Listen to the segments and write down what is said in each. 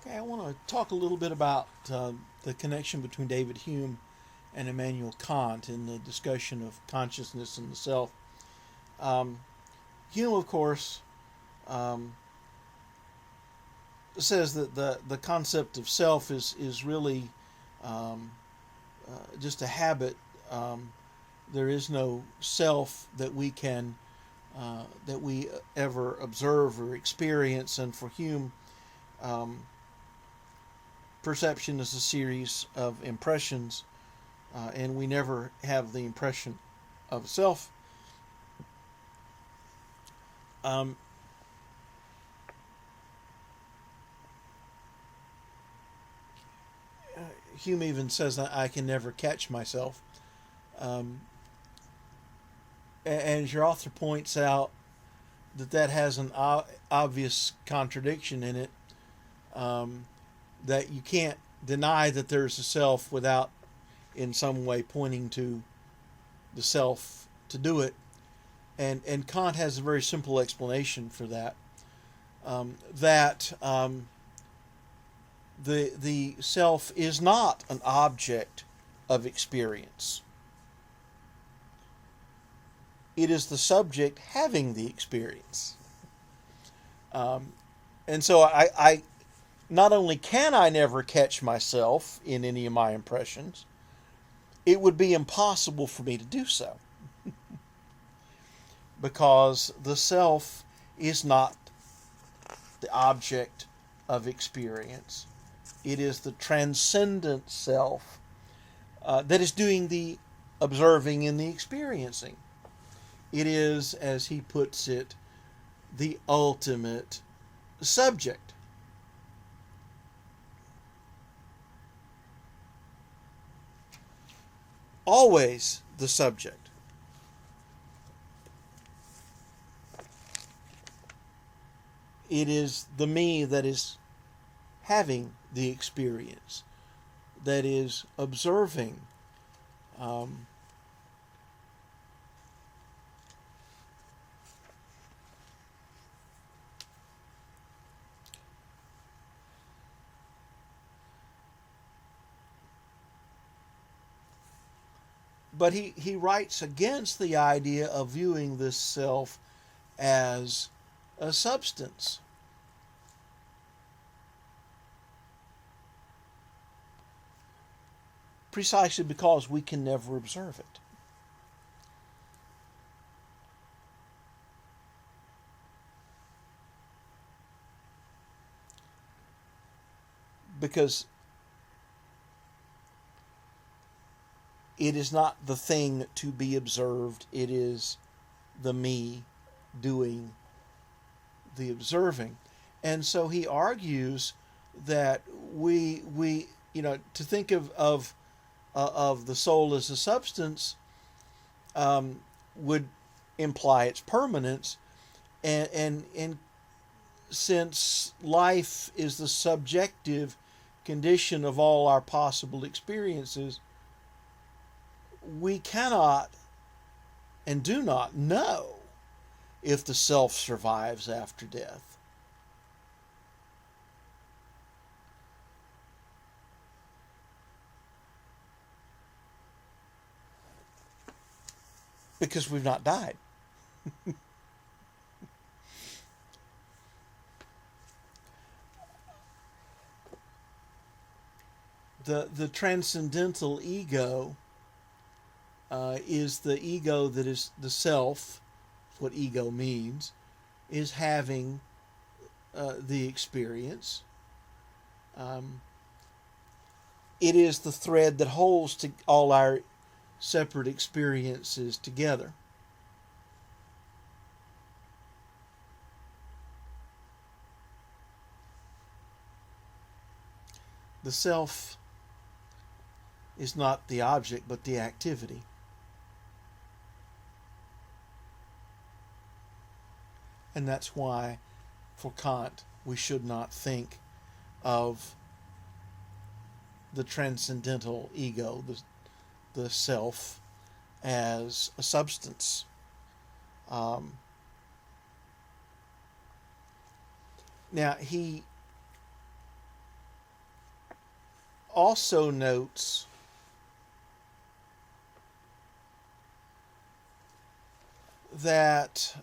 Okay, I want to talk a little bit about the connection between David Hume and Immanuel Kant in the discussion of consciousness and the self. Um, Hume, of course, um, says that the concept of self is really um, just a habit. There is no self that we ever observe or experience, and for Hume, um, perception is a series of impressions, and we never have the impression of self. Um, Hume even says that I can never catch myself. Um, and as your author points out, that has an obvious contradiction in it, um, that you can't deny that there's a self without in some way pointing to the self to do it. And Kant has a very simple explanation for that. That the self is not an object of experience. It is the subject having the experience. Um, and so I not only can I never catch myself in any of my impressions, it would be impossible for me to do so because the self is not the object of experience. It is the transcendent self that is doing the observing and the experiencing. It is, as he puts it, the ultimate subject. Always the subject. It is the me that is having the experience, that is observing. Um, but he writes against the idea of viewing this self as a substance. Precisely because we can never observe it. Because it is not the thing to be observed, it is the me doing the observing. And so he argues that we to think of the soul as a substance would imply its permanence, and since life is the subjective condition of all our possible experiences, we cannot and do not know if the self survives after death. Because we've not died. The transcendental ego is the ego that is the self, what ego means, is having the experience. Um, it is the thread that holds to all our separate experiences together. The self is not the object but the activity. And that's why, for Kant, we should not think of the transcendental ego, the self, as a substance. Now, he also notes that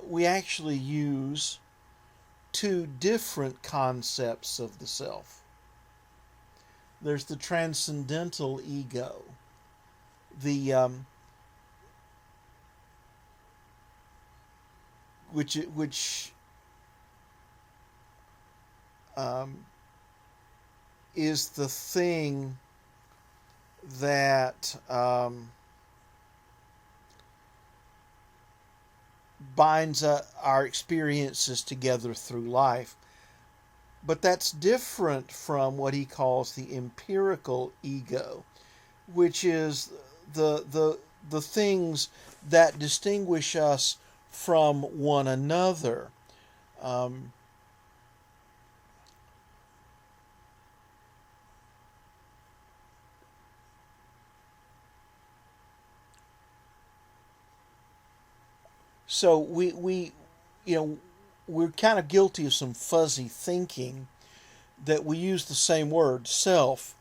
we actually use two different concepts of the self. There's the transcendental ego, the which is the thing that binds our experiences together through life. But that's different from what he calls the empirical ego, which is the things that distinguish us from one another. So we we're kind of guilty of some fuzzy thinking that we use the same word, self,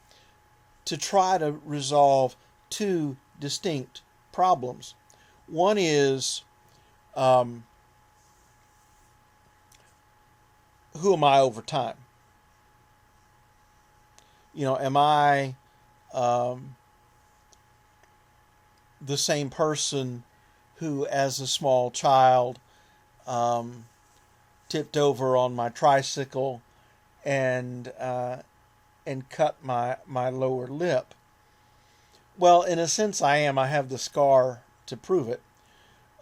to try to resolve two distinct problems. One is, who am I over time? Am I the same person who, as a small child, tipped over on my tricycle and cut my lower lip? Well, in a sense, I am. I have the scar to prove it.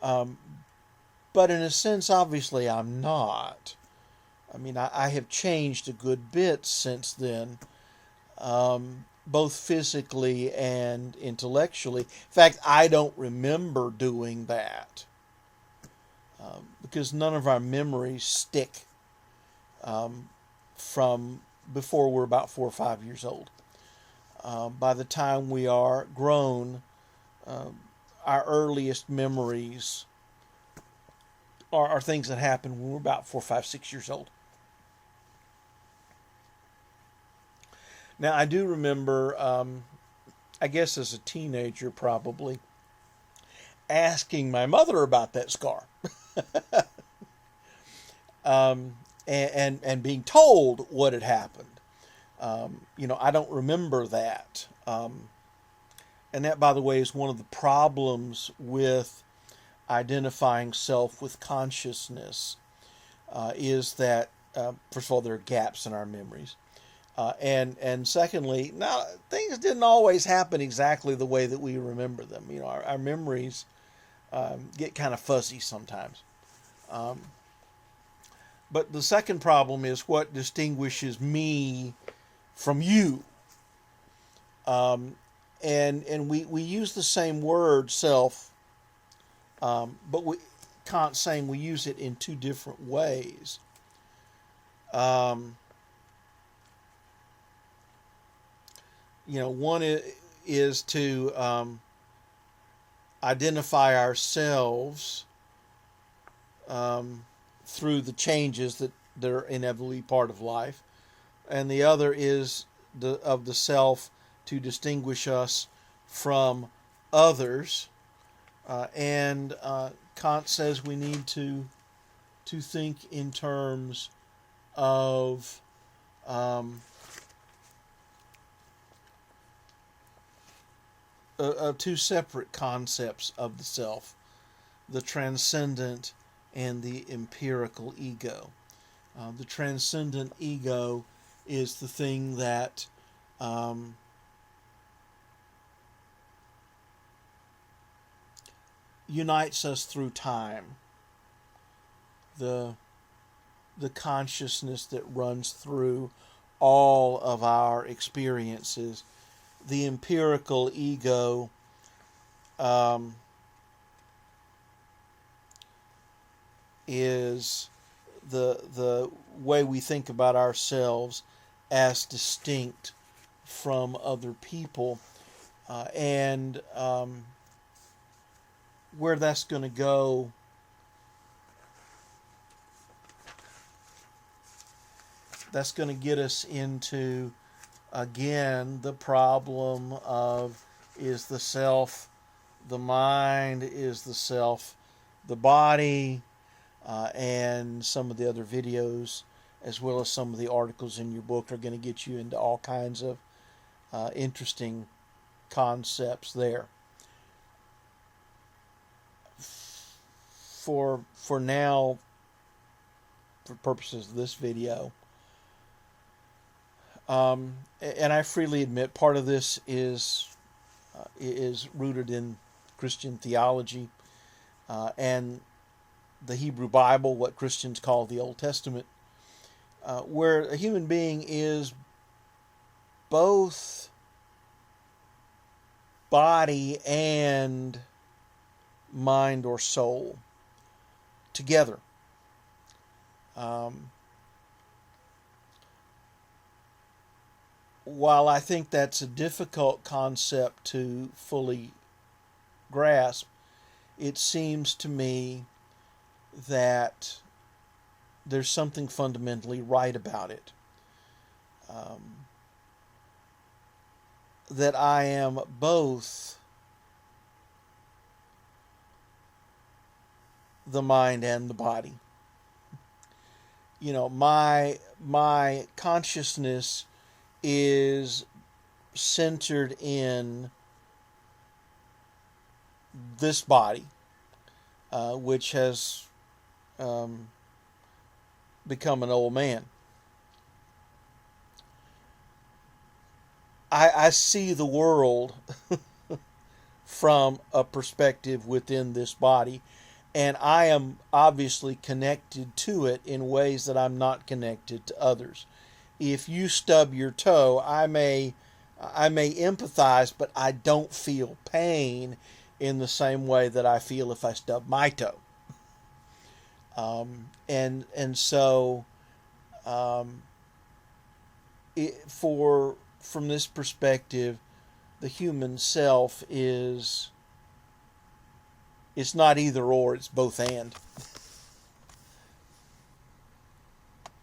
But in a sense, obviously, I'm not. I mean, I have changed a good bit since then, both physically and intellectually. In fact, I don't remember doing that because none of our memories stick from before we're about 4 or 5 years old. By the time we are grown, our earliest memories are things that happened when we're about 4, 5, 6 years old. Now, I do remember, I guess as a teenager probably, asking my mother about that scar. And being told what had happened. I don't remember that. And that, by the way, is one of the problems with identifying self with consciousness, is that, first of all, there are gaps in our memories. And secondly, now things didn't always happen exactly the way that we remember them. Our memories get kind of fuzzy sometimes. But the second problem is what distinguishes me from you. And we use the same word, self, but Kant's saying we use it in two different ways. One is to identify ourselves through the changes that are inevitably part of life, and the other is of the self to distinguish us from others. And Kant says we need to think in terms of two separate concepts of the self, the transcendent and the empirical ego. The transcendent ego is the thing that unites us through time. The consciousness that runs through all of our experiences. The empirical ego is the way we think about ourselves as distinct from other people, and where that's going to go. That's going to get us into again, the problem of, is the self the mind, is the self the body, and some of the other videos, as well as some of the articles in your book, are going to get you into all kinds of interesting concepts there. For now, for purposes of this video, and I freely admit part of this is rooted in Christian theology and the Hebrew Bible, what Christians call the Old Testament, where a human being is both body and mind or soul together. While I think that's a difficult concept to fully grasp, it seems to me that there's something fundamentally right about it. That I am both the mind and the body. You know, my consciousness is centered in this body, which has become an old man. I see the world from a perspective within this body, and I am obviously connected to it in ways that I'm not connected to others. If you stub your toe, I may empathize, but I don't feel pain in the same way that I feel if I stub my toe. So from this perspective, the human self is, it's not either or, it's both and.